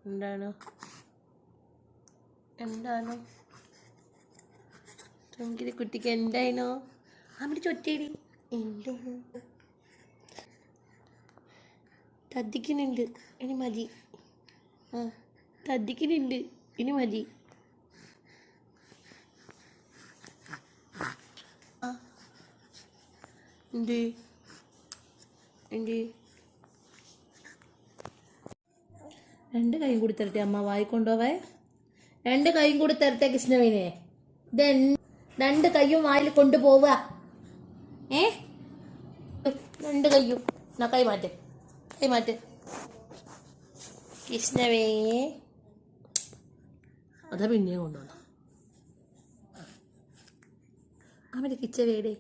എന്താണോ എന്താണോ തുങ്കിരി കുട്ടിക്ക് എന്തായിനോ അവിടെ ചൊറ്റേടി എന്താണോ തദ്ദിക്കുന്നുണ്ട് ഇനി മതി ആ തദ്ദിക്കുന്നുണ്ട് ഇനി മതി ആ എന്ത് എന്ത് രണ്ട് കൈയും കൂടി തരട്ടെ അമ്മ വായിക്കൊണ്ടുപോവേ രണ്ട് കൈയും കൂടി തരട്ടെ കൃഷ്ണവേനെ ഇത് രണ്ട് കൈയും വായിൽ കൊണ്ടുപോവുക രണ്ട് കൈയും എന്നാ കൈ മാറ്റ് കൃഷ്ണവേ അതാ പിന്നെയും കൊണ്ടുവന്നു അവൻ്റെ കിച്ച വേടേ